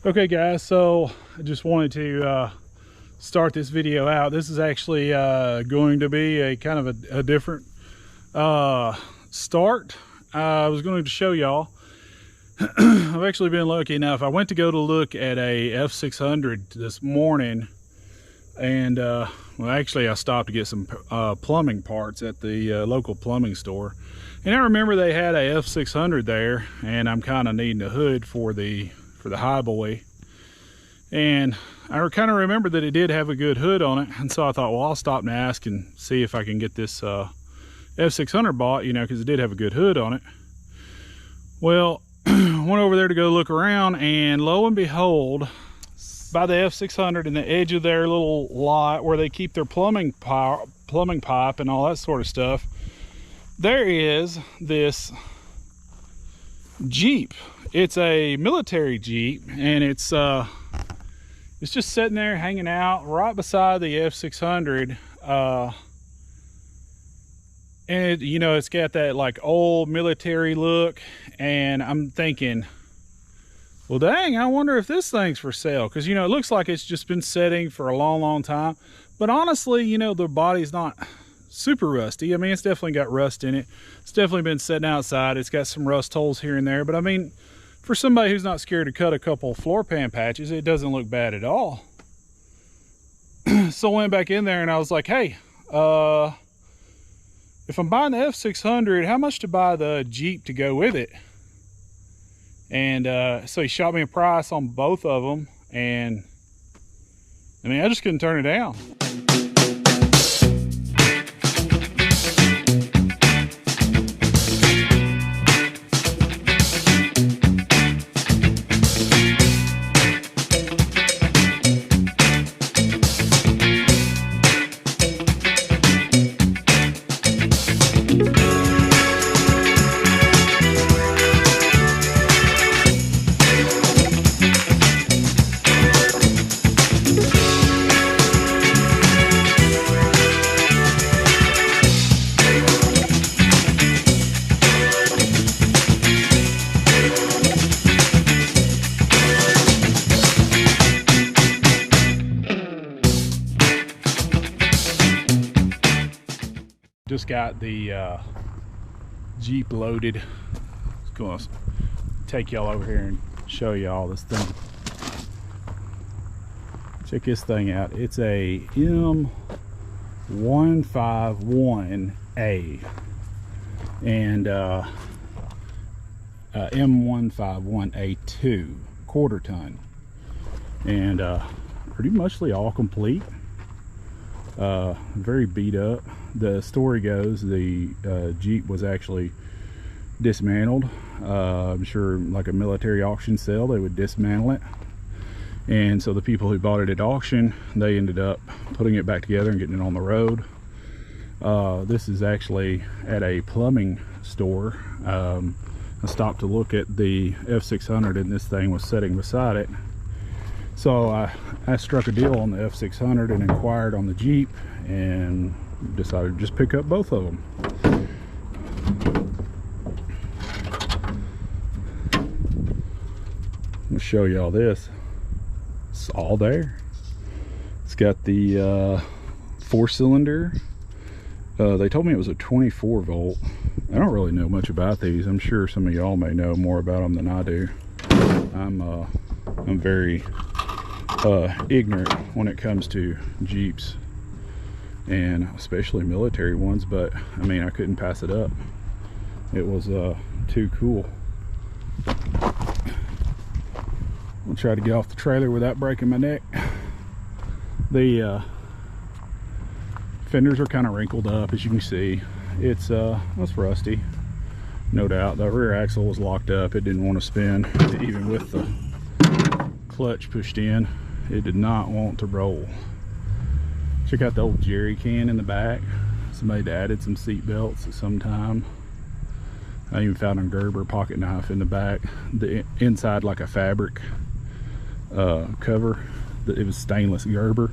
Okay guys, so I just wanted to start this video out. This is actually going to be a kind of a different start. I was going to show y'all. I've actually been lucky enough. I went to go to look at a F600 this morning, and well, actually I stopped to get some plumbing parts at the local plumbing store, and I remember they had a F600 there, and I'm kind of needing a hood for the high boy, and I kind of remember that it did have a good hood on it, and so I thought, well, I'll stop and ask and see if I can get this F600 bought, you know, because it did have a good hood on it. Well, went over there to go look around, and lo and behold, by the F600 in the edge of their little lot where they keep their plumbing pipe and all that sort of stuff, there is this Jeep. It's a military Jeep, and it's just sitting there hanging out right beside the F600. And you know, it's got that like old military look, and I'm thinking, well, dang, I wonder if this thing's for sale, because you know, it looks like it's just been sitting for a long time. But honestly, you know, the body's not super rusty. I mean, it's definitely got rust in it. It's definitely been sitting outside. It's got some rust holes here and there, but I mean, for somebody who's not scared to cut a couple floor pan patches, it doesn't look bad at all. So I went back in there and I was like, hey, if I'm buying the F600, how much to buy the Jeep to go with it? And so he shot me a price on both of them, and I mean, I just couldn't turn it down. Just got the Jeep loaded. Just gonna take y'all over here and show y'all this thing. Check this thing out. It's a M151A and M151A2 quarter ton, and pretty muchly all complete. Very beat up. The story goes the Jeep was actually dismantled. I'm sure like a military auction sale, they would dismantle it, and so the people who bought it at auction, they ended up putting it back together and getting it on the road. This is actually at a plumbing store. I stopped to look at the F600 and this thing was sitting beside it. So I struck a deal on the F600 and inquired on the Jeep, and decided to just pick up both of them. I'm gonna show you all this. It's all there. It's got the 4-cylinder. They told me it was a 24 volt. I don't really know much about these. I'm sure some of y'all may know more about them than I do. I'm very ignorant when it comes to Jeeps, and especially military ones, but I mean, I couldn't pass it up. It was too cool. I'll try to get off the trailer without breaking my neck. The fenders are kind of wrinkled up, as you can see. It's rusty, no doubt. The rear axle was locked up. It didn't want to spin, even with the clutch pushed in. It did not want to roll. Check out the old jerry can in the back. Somebody added some seat belts at some time. I even found a Gerber pocket knife in the back. The inside like a fabric cover. It was stainless Gerber,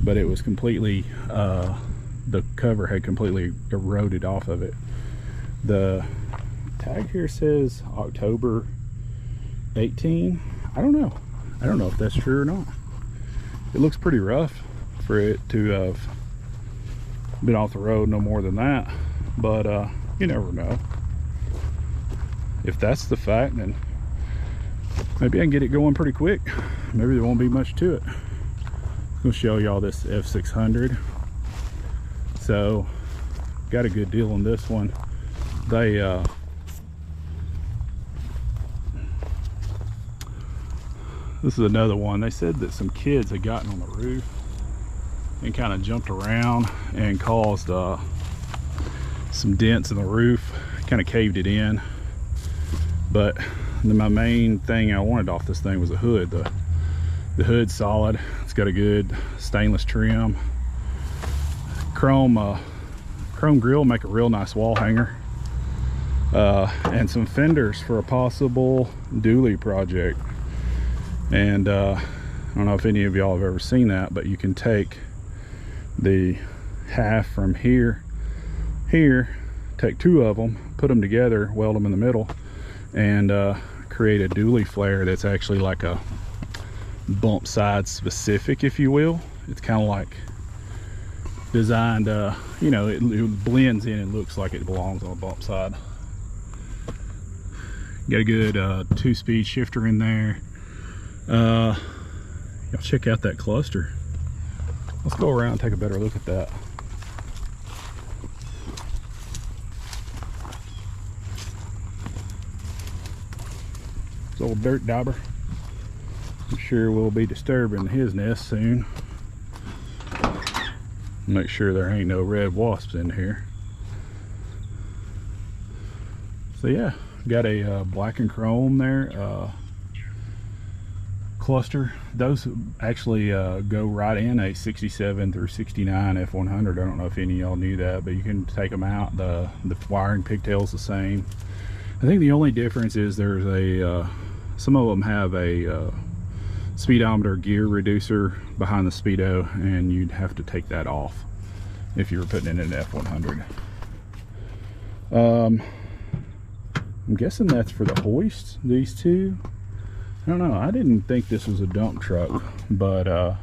but it was completely, the cover had completely eroded off of it. The tag here says October 18. I don't know. I don't know if that's true or not. It looks pretty rough for it to have been off the road no more than that, but you never know. If that's the fact, then maybe I can get it going pretty quick. Maybe there won't be much to it. I'm gonna show y'all this F600. So got a good deal on this one. They this is another one. They said that some kids had gotten on the roof and kind of jumped around and caused some dents in the roof, kind of caved it in. But my main thing I wanted off this thing was the hood. The hood's solid. It's got a good stainless trim. Chrome grill make a real nice wall hanger. And some fenders for a possible dually project. And I don't know if any of y'all have ever seen that, but you can take the half from here, take two of them, put them together, weld them in the middle, and create a dually flare that's actually like a bump side specific, if you will. It's kind of like designed, you know, it blends in and looks like it belongs on a bump side. Got a good 2-speed shifter in there. Y'all check out that cluster. Let's go around and take a better look at that. This old dirt dauber. I'm sure we'll be disturbing his nest soon. Make sure there ain't no red wasps in here. So yeah, got a black and chrome there. Cluster. Those actually go right in a 67 through 69 F100. I don't know if any of y'all knew that, but you can take them out. The wiring pigtail's the same. I think the only difference is there's a some of them have a speedometer gear reducer behind the speedo, and you'd have to take that off if you were putting in an F100. I'm guessing that's for the hoist, these two. I don't know. I didn't think this was a dump truck, but I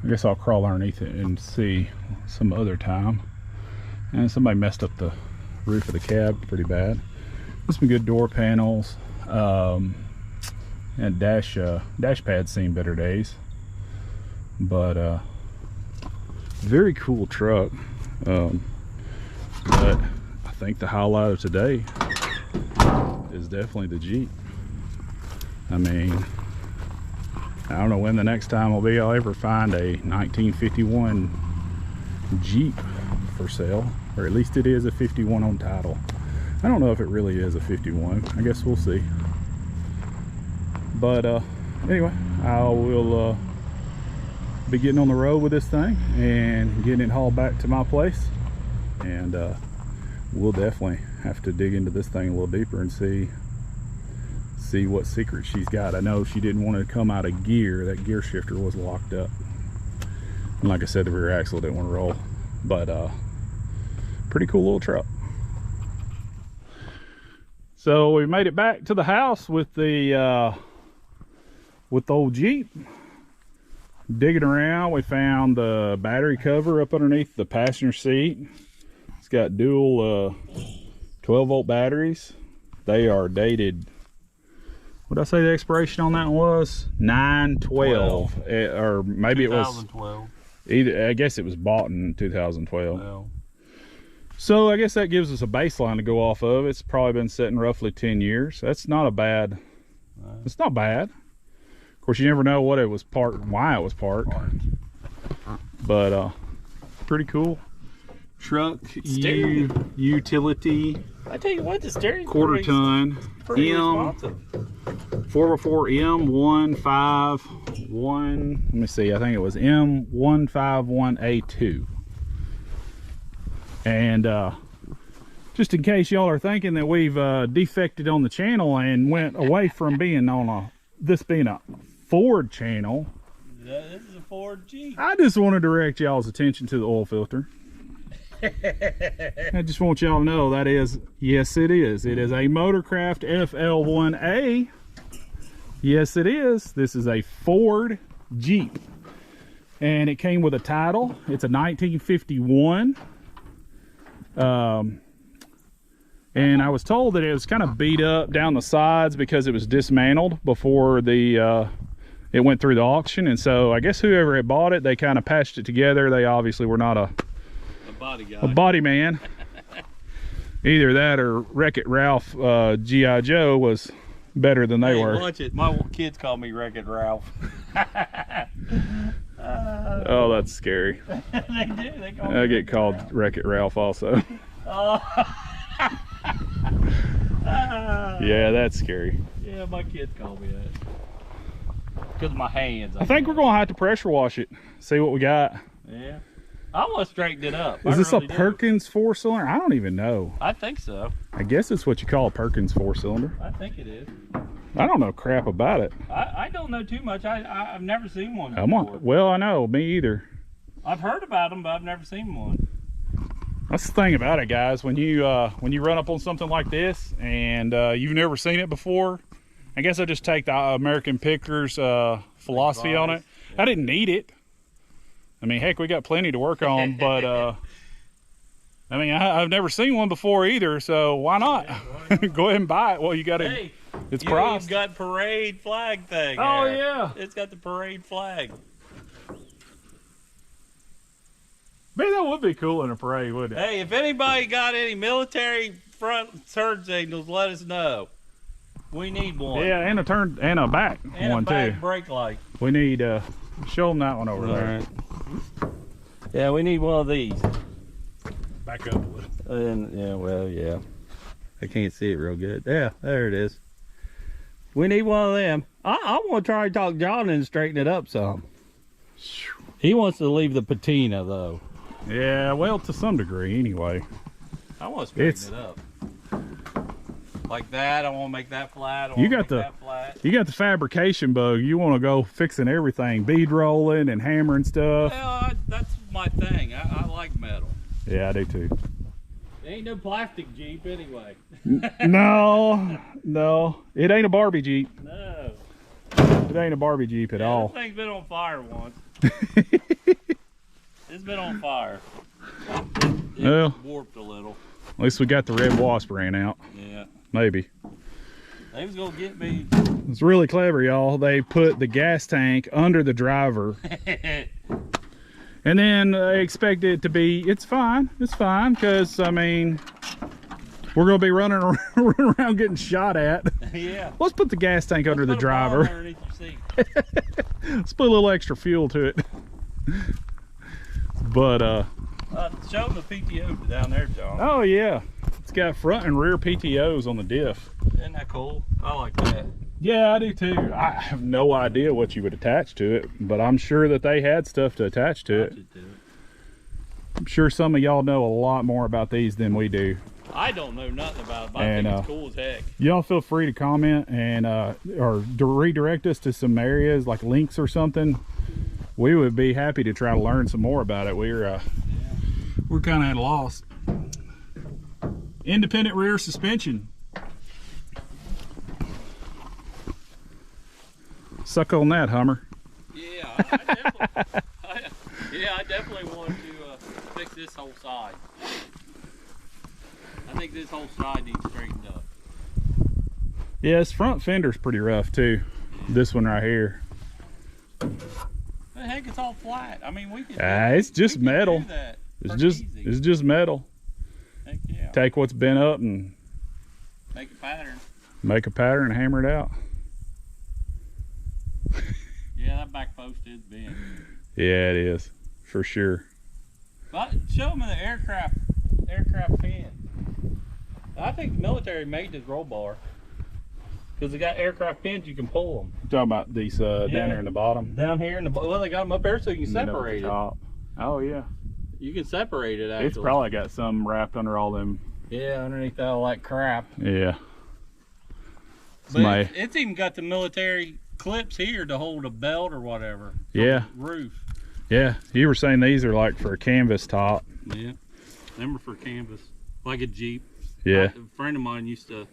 guess I'll crawl underneath it and see some other time. And somebody messed up the roof of the cab pretty bad. There's some good door panels, and dash pads seen better days. But very cool truck. But I think the highlight of today is definitely the Jeep. I mean, I don't know when the next time will be I'll ever find a 1951 Jeep for sale, or at least it is a 51 on title. I don't know if it really is a 51. I guess we'll see. But anyway, I will be getting on the road with this thing and getting it hauled back to my place, and we'll definitely have to dig into this thing a little deeper and see what secret she's got. I know she didn't want to come out of gear. That gear shifter was locked up, and like I said, the rear axle didn't want to roll. But pretty cool little truck. So we made it back to the house with the old Jeep. Digging around, we found the battery cover up underneath the passenger seat. It's got dual 12-volt batteries. They are dated, what did I say the expiration on that one was? 9/12, or maybe 2012. It was, I guess it was bought in 2012. Well, so I guess that gives us a baseline to go off of. It's probably been sitting roughly 10 years. That's not a bad, it's not bad. Of course, you never know what it was parked and why it was parked. But pretty cool truck. Utility. I tell you what, the steering quarter ton M 4x4 M151. Let me see. I think it was M151A2. And just in case y'all are thinking that we've defected on the channel and went away from being on this being a Ford channel. Yeah, this is a Ford Jeep. I just want to direct y'all's attention to the oil filter. I just want y'all to know that is, yes it is. It is a Motorcraft FL1A Yes, it is. This is a Ford Jeep. And it came with a title. It's a 1951. And I was told that it was kind of beat up down the sides because it was dismantled before the it went through the auction. And so I guess whoever had bought it, they kind of patched it together. They obviously were not a body guy. A body man. Either that or Wreck-It Ralph G.I. Joe was better than they were. Watch it. My kids call me Wreck-It Ralph. Oh, that's scary. They do. They call me I get called Wreck-It Ralph also. Oh. Yeah, that's scary. Yeah, my kids call me that. Because of my hands. I think we're going to have to pressure wash it. See what we got. Yeah. I want to straighten it up. Is this really a Perkins 4-cylinder? I don't even know. I think so. I guess it's what you call a Perkins 4-cylinder. I think it is. I don't know crap about it. I don't know too much. I've never seen one before. Well, I know. Me either. I've heard about them, but I've never seen one. That's the thing about it, guys. When you run up on something like this and you've never seen it before, I guess I just take the American Pickers philosophy on it. Yeah. I didn't need it. I mean, heck, we got plenty to work on, but I mean, I've never seen one before either, so why not? Yeah, why not? Go ahead and buy it. Well, you got to. Hey, it's priced. You've got parade flag thing. Oh there. yeah, it's got the parade flag. Man, that would be cool in a parade, wouldn't it? Hey, if anybody got any military front turn signals, let us know. We need one. Yeah, and a turn and a back and one a back too. brake light. We need show them that one over there. Right. Yeah, we need one of these. Back up a little. And yeah, well, yeah. I can't see it real good. Yeah, there it is. We need one of them. I want to try to talk John and straighten it up some. He wants to leave the patina though. Yeah, well, to some degree, anyway. I want to straighten it up. Like that, I want to make that flat. You got the fabrication bug. You want to go fixing everything, bead rolling and hammering stuff. Well, that's my thing. I like metal. Yeah, I do too. It ain't no plastic Jeep anyway. No, it ain't a Barbie Jeep. No, it ain't a Barbie Jeep at all. This thing's been on fire once. It's been on fire. It warped a little. At least we got the red wasp ran out. Yeah. Maybe. They was gonna get me. It's really clever, y'all. They put the gas tank under the driver. And then they expect it to be, it's fine, because, I mean, we're going to be running around getting shot at. Yeah. Let's put the gas tank under the driver. Underneath your seat. Let's put a little extra fuel to it. But, show them the PTO down there, John. Oh, yeah. It's got front and rear PTOs on the diff. Isn't that cool? I like that. Yeah, I do too. I have no idea what you would attach to it, but I'm sure that they had stuff to attach to it. I'm sure some of y'all know a lot more about these than we do. I don't know nothing about it, but I think it's cool as heck. Y'all feel free to comment and or redirect us to some areas like links or something. We would be happy to try to learn some more about it. We're kind of at a loss. Independent rear suspension. Suck on that, Hummer. Yeah, I definitely want to fix this whole side. I think this whole side needs straightened up. Yeah, this front fender's pretty rough too. This one right here. The heck, it's all flat. I mean, we can. It's just metal. It's just metal. Heck yeah. Take what's bent up and make a pattern. Make a pattern and hammer it out. Yeah, that back post is bent. Yeah, it is, for sure. But show them the aircraft pin. I think the military made this roll bar because they got aircraft pins. You can pull them. You're talking about these down here in the bottom. Down here in the well, they got them up there so you can separate it. Oh yeah. You can separate it. Actually, it's probably got some wrapped under all them. Yeah, underneath all that crap. Yeah. But it's even got the military clips here to hold a belt or whatever. Yeah. Roof. Yeah, you were saying these are like for a canvas top. Yeah, them are for canvas, like a Jeep. Yeah. A friend of mine used to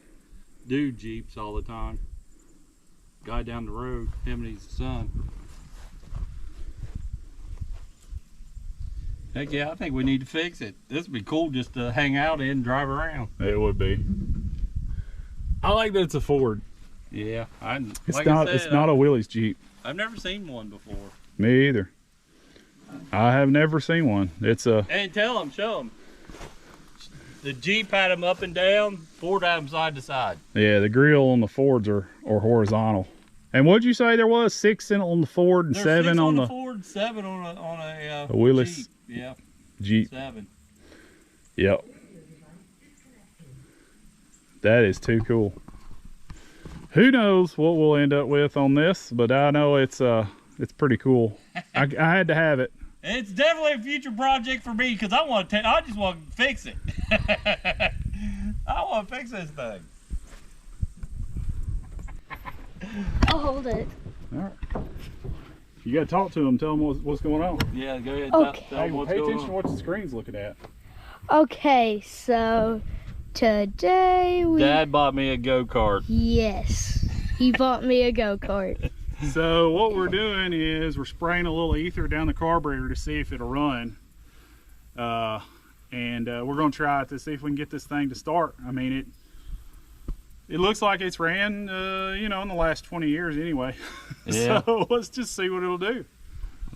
do Jeeps all the time. guy down the road, him and his son. Heck yeah, I think we need to fix it. This would be cool just to hang out in and drive around. It would be. I like that it's a Ford. Yeah, It's like not. I said, It's not a Willie's Jeep. I've never seen one before. Me either. I have never seen one. It's a. And tell them, show them. The Jeep had them up and down. Ford had them side to side. Yeah, the grill on the Fords are horizontal. And what'd you say there was 6 on the Ford and There's 7 6 on the Ford, 7 on a Willis Jeep. Yeah, Jeep? 7. Yep. That is too cool. Who knows what we'll end up with on this, but I know it's pretty cool. I had to have it. It's definitely a future project for me because I just want to fix it. I want to fix this thing. I'll hold it. All right. You got to talk to them. Tell them what's going on. Yeah, go ahead. Okay. Tell them what's Pay going attention to on. what the screen's looking at. Okay, so today we... Dad bought me a go-kart. Yes, he bought me a go-kart. So what we're doing is we're spraying a little ether down the carburetor to see if it'll run. We're going to try it to see if we can get this thing to start. I mean, it looks like it's ran, you know, in the last 20 years anyway. Yeah. So let's just see what it'll do.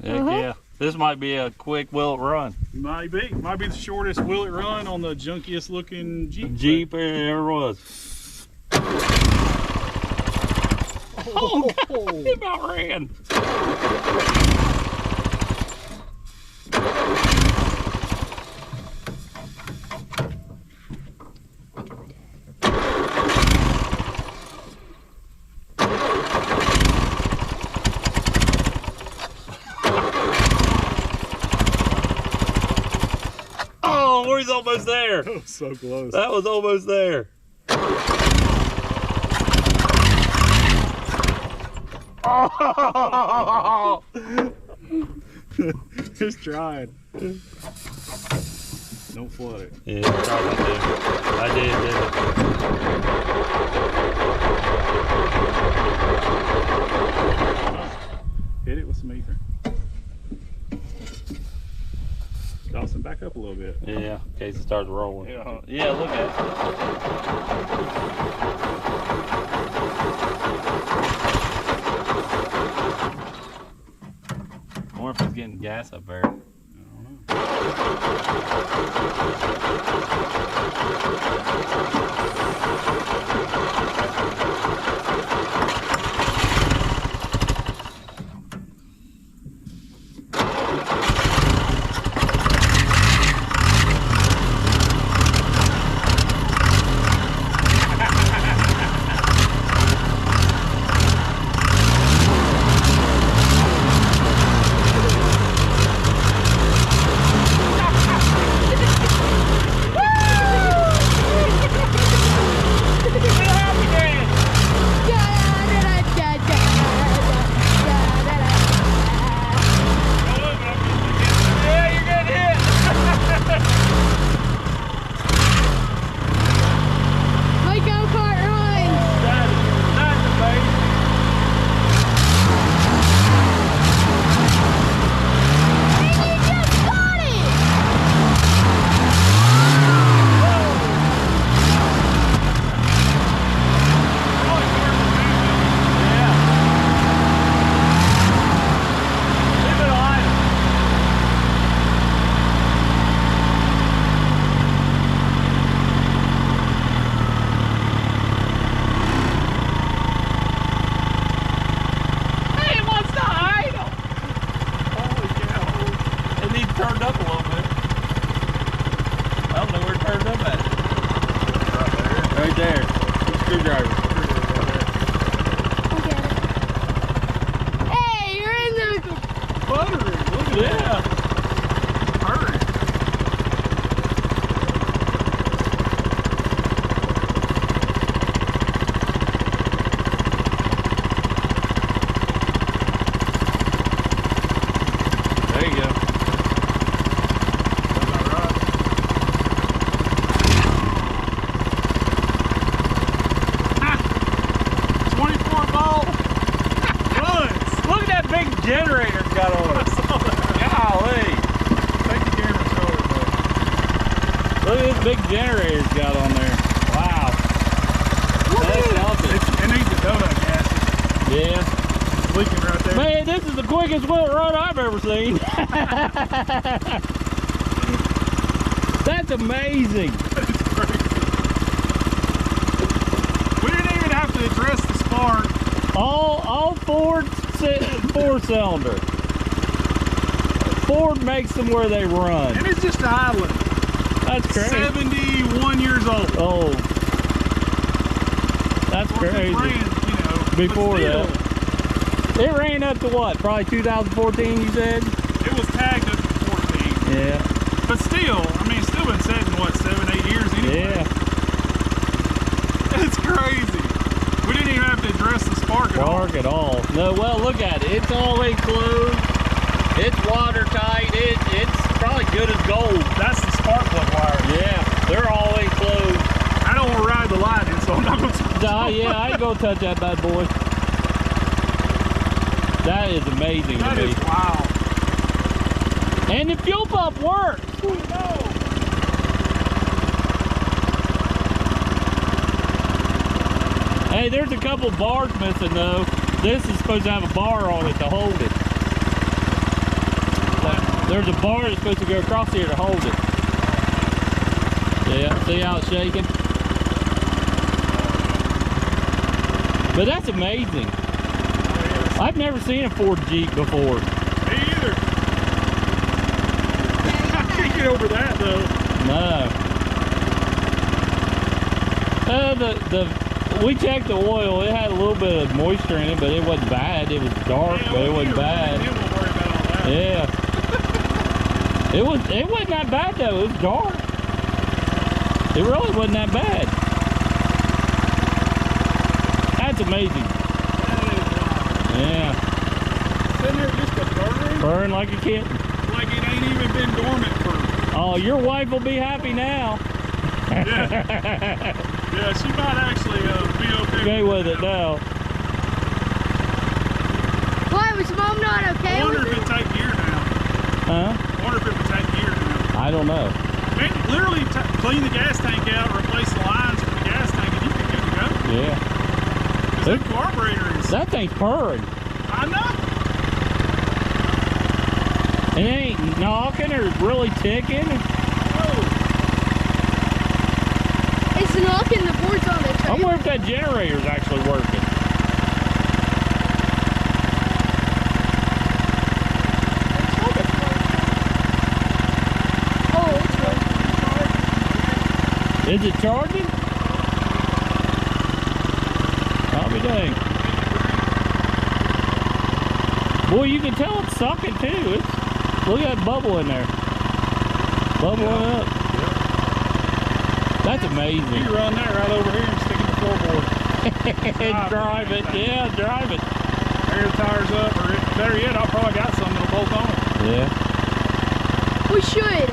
Heck yeah. This might be a quick will it run. Might be the shortest will it run on the junkiest looking Jeep. Jeep it ever was. Oh, God, it about ran. Oh, he's almost there. That was so close. That was almost there. Oh! Just trying. Don't flood it. Yeah, I did, Hit it with some ether. Dawson, back up a little bit. Yeah, in case it starts rolling. Yeah. Yeah, look at it. I wonder if it's getting gas up there. I don't know. My go-kart runs! And you just got it! Hey, it wants to idle. Holy cow. It needs turned up a little bit. I don't know where it turned up at. Right there. Screwdriver. I get it. Hey, you're in the... Buttering. Look at Yeah. that. Hurry. There you go. That's all right. 24 volt. generator's got on it. Golly. Take the camera and show everybody. Look at this big generator it's got on there. Wow. That's something. It needs the donut gases. Yeah. It's leaking right there. Man, this is the quickest wheel run I've ever seen. That's amazing. It's crazy. We didn't even have to address the spark. All Ford four-cylinder. Ford makes them where they run. And it's just idling. That's crazy. 71 years old. Oh, that's Of course, it crazy. ran, you know, Before but still, that. It ran up to what? Probably 2014, you said? it was tagged up to 14. Yeah. But still, I mean, it's still been sitting, what, 7-8 years anyway? Yeah. It's crazy. We didn't even have to address the spark at all. Spark at all. No, well, look at it. It's all enclosed. It's watertight. It's probably good as gold. That's the spark plug wire. Yeah, they're all enclosed. I don't want to ride the lightning, so I'm not going to. Yeah, I ain't gonna touch that bad boy. That is amazing That to me. is wow. And the fuel pump works. Oh, no. Hey, there's a couple bars missing though. This is supposed to have a bar on it to hold it. There's a bar that's supposed to go across here to hold it. Yeah, see how it's shaking? But that's amazing. I've never seen a Ford Jeep before. Me either. I can't get over that though. No. We checked the oil. It had a little bit of moisture in it, but it wasn't bad. It was dark, but it wasn't bad. Then we'll worry about all that. Yeah. It wasn't that bad though. It was dark. It really wasn't that bad. That's amazing. That is wild. Yeah. Sitting there just a burn. Burn like a kitten. Like it ain't even been dormant for. Oh, your wife will be happy now. Yeah. Yeah, she might actually be Okay with it now. Why was Mom not I okay wonder with if it? it take gear now. Huh? I wonder if it would take gear now. I don't know. Man, literally clean the gas tank out, replace the lines from the gas tank, and you can good to go. Yeah. Because that carburetor is. That thing's purring. I know. It ain't knocking or really ticking. Oh, It's knocking the boards on the I trailer. wonder if that generator's actually working. Oh, it's working. Is it charging? I'll be dang. Boy, you can tell it's sucking too. Look at that bubble in there. Bubbling up. That's amazing. you run that right over here and stick it in the floorboard. Drive it. Yeah, drive it. Air the tires up, or better yet, I'll probably got some that'll bolt on it. Yeah. We should.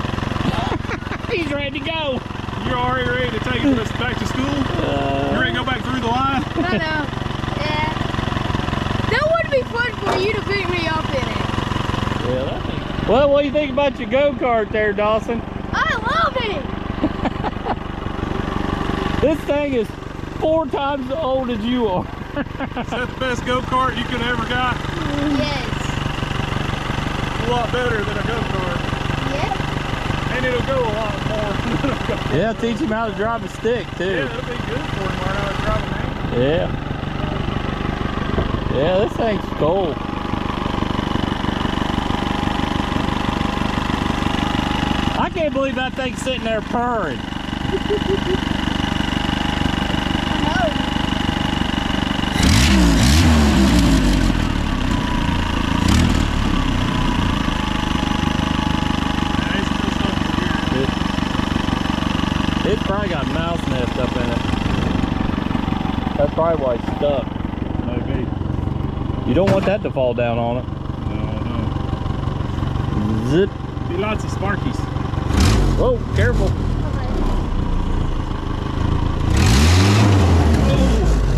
He's ready to go. You're already ready to take us back to school? You ready to go back through the line? I know. Yeah. That would be fun for you to pick me up in it. Yeah, that thing. Well, what do you think about your go-kart there, Dawson? I love it. This thing is 4 times as old as you are. Is that the best go-kart you could ever got? Yes. A lot better than a go-kart. Yeah. And it'll go a lot more than a go-kart. Yeah, teach him how to drive a stick too. Yeah, it'll be good for him right now to drive a man. Yeah. Yeah, this thing's cool. I can't believe that thing's sitting there purring. It's probably got mouse nest up in it. That's probably why it's stuck. Maybe. You don't want that to fall down on it. No. Zip. Be lots of sparkies. Whoa, careful.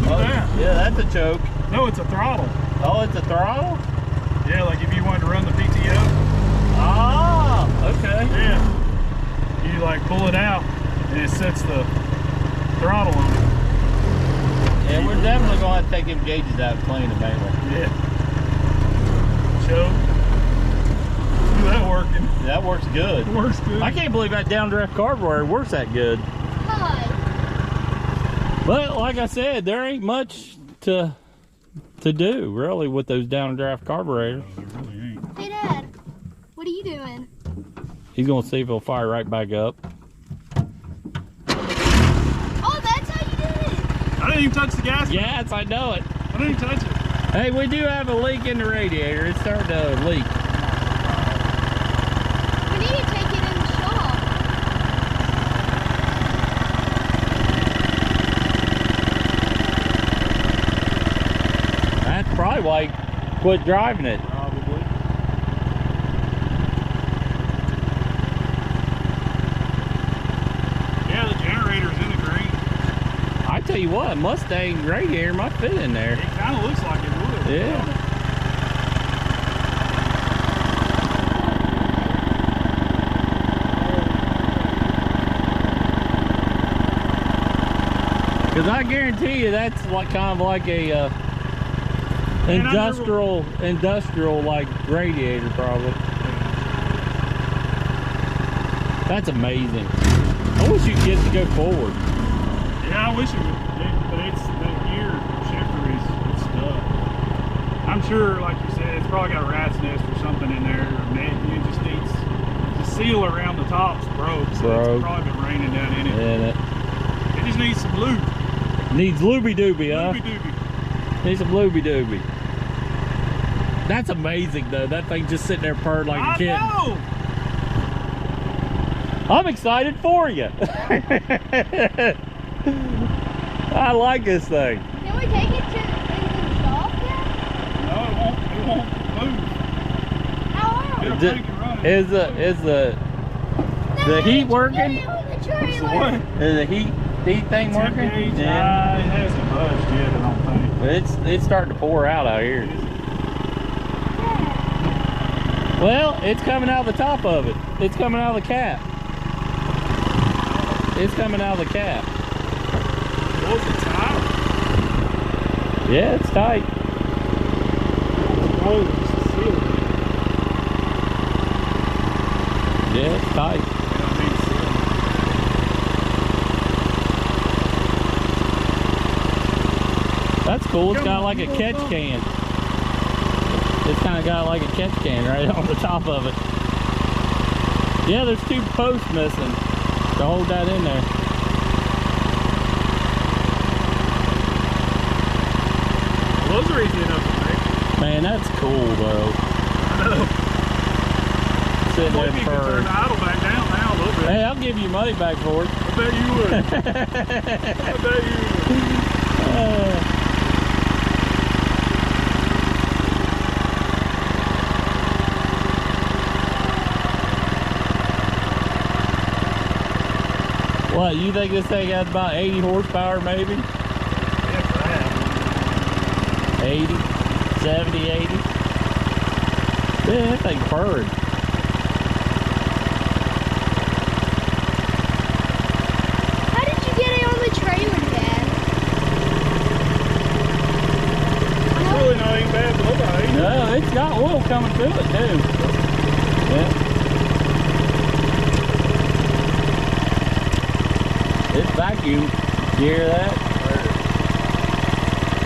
Oh, Yeah, that's a choke. no, it's a throttle. Oh, it's a throttle? Yeah, like if you wanted to run the PTO. Ah, okay. Yeah. You like pull it out and it sets the throttle on it. Yeah, we're definitely going to have to take them gauges out and clean them anyway. Yeah. Choke. Look at that working. That works good. It works good. I can't believe that downdraft carburetor works that good. Hi. But like I said, there ain't much to do really with those downdraft carburetors. No, there really ain't. Hey, Dad. What are you doing? He's gonna see if it'll fire right back up. Oh, that's how you did it. I didn't even touch the gas. Yes, I know it. I didn't even touch it. Hey, we do have a leak in the radiator. It's starting to leak. We need to take it in the shop. That's probably why he quit driving it. Probably. Yeah, the generator's in the green. I tell you what, Mustang radiator might fit in there. It kind of looks like it would. Yeah. Because I guarantee you that's like kind of like a industrial like radiator probably. That's amazing. I wish you could get it to go forward. Yeah, I wish it would. But it's the gear shifter is stuck. I'm sure, like you said, it's probably got a rat's nest or something in there. Or it just needs the seal around the top's broke. So Broke. it's probably been raining down in it. And it It just needs some lube. needs looby dooby, huh? Looby dooby. Needs some looby dooby. That's amazing though. That thing just sitting there purring like a kid. I know. I'm excited for you. I like this thing. Can we take it into the shop yet? No, it won't move. How It'll are take it running. Is the heat working? The What's the trailer. what? Is the heat thing Temp working? gauge? Yeah. It hasn't budged yet, I don't think. It's starting to pour out here. Well, it's coming out of the top of it. It's coming out of the cap. It's coming out of the cap. Was it tight? Yeah, it's tight. Oh, it's sealed. Yeah, it's tight. I mean, sealed. That's cool. It's Come got on, like a little catch bump. can. It's kind of got like a catch can right on the top of it. Yeah, there's two posts missing to hold that in there. Those are easy enough to make. Man, that's cool though. I know. Sitting Maybe there you can turn purring. the idle back down now a little bit. Hey, I'll give you money back for it. I bet you would. I bet you would. What, you think this thing has about 80 horsepower maybe? Yeah, perhaps. 80, 70, 80? Yeah, that thing purring. How did you get it on the trailer, Dad? It's really not even bad to look at. No, it's got oil coming through it too. Yeah. It's vacuum. You hear that?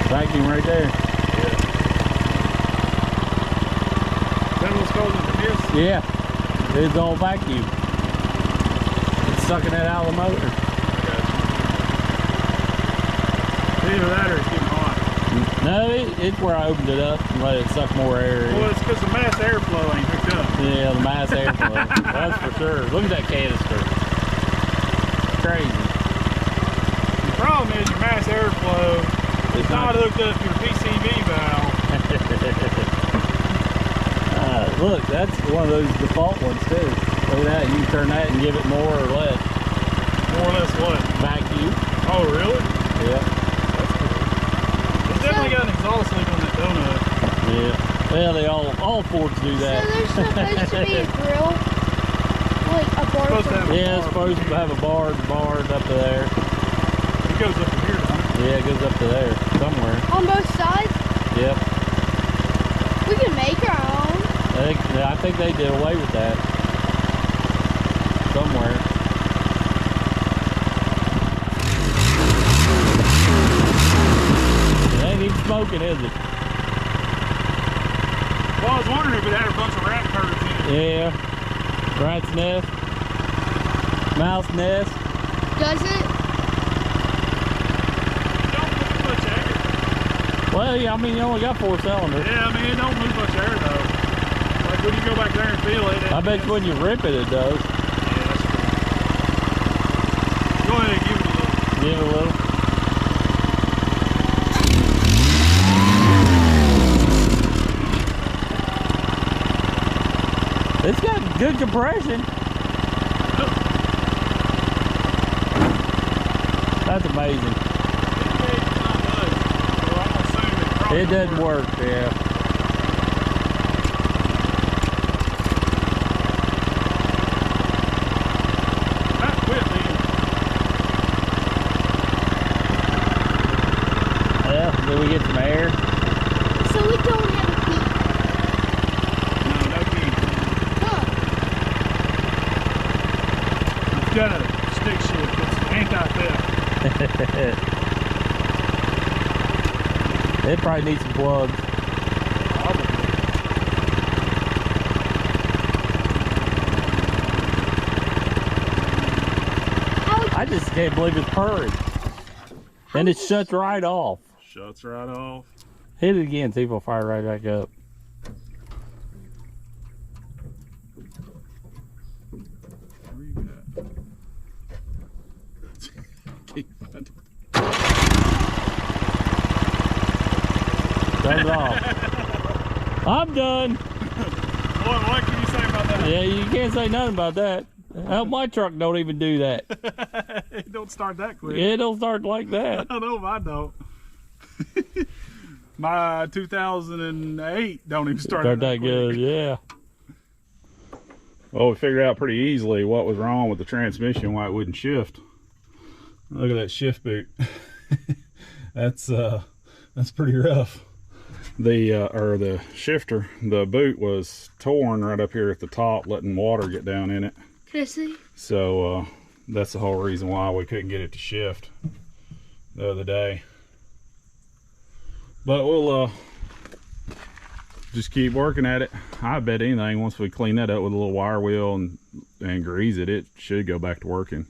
Vacuum right there. Is that what's causing the hiss? Yeah. It's all vacuum. It's sucking it out of the motor. Either that or it's getting hot. No, it's where I opened it up and let it suck more air in. Well, it's because the mass airflow ain't hooked up. Yeah, the mass airflow. That's for sure. Look at that canister. Crazy. The problem is your mass airflow is not hooked up to your PCV valve. Look, that's one of those default ones too. Look at that. You can turn that and give it more or less. More or less what? Vacuum. Oh, really? Yeah. That's cool. It's definitely got an exhaust leak on that donut. Yeah. Yeah, they all Fords do that. So there's supposed to be a grill, like a bar. Supposed to have a Yeah, it's bar. supposed to have a barn up to there. It goes up to here, doesn't it? Yeah, it goes up to there somewhere. On both sides? Yep. We can make our own. I think they did away with that somewhere. It ain't even smoking, is it? Well, I was wondering if it had a bunch of rat turds in it. Yeah. Rat's nest. Mouse nest. Does it? Don't move much air. Well, yeah, I mean, you only got 4 cylinders. Yeah, I mean, it don't move much air though. Like when you go back there and feel it. I bet you when you rip it, it does. Yeah, that's true. Go ahead and give it a little. Give it a little. It's got good compression. That's amazing. It doesn't work, yeah. That quit, man. Yeah, then we get some air. So we don't have a key. No key. Huh. It's got a stick shift. It's anti-theft. It probably needs some plugs. Probably. I just can't believe it's purring. And it shuts right off. Shuts right off. Hit it again, see if it'll fire right back up. Where you got? Can't find it. Turn it off. I'm done. What can you say about that? Yeah, you can't say nothing about that. Hell, my truck don't even do that. It don't start that quick. It don't start like that. I know mine don't. My 2008 don't even start Start that that quick. good, yeah. Well, we figured out pretty easily what was wrong with the transmission, why it wouldn't shift. Look at that shift boot. That's pretty rough. The shifter, the boot was torn right up here at the top, letting water get down in it. Can I see? So that's the whole reason why we couldn't get it to shift the other day. But we'll just keep working at it. I bet anything, once we clean that up with a little wire wheel and grease it, it should go back to working.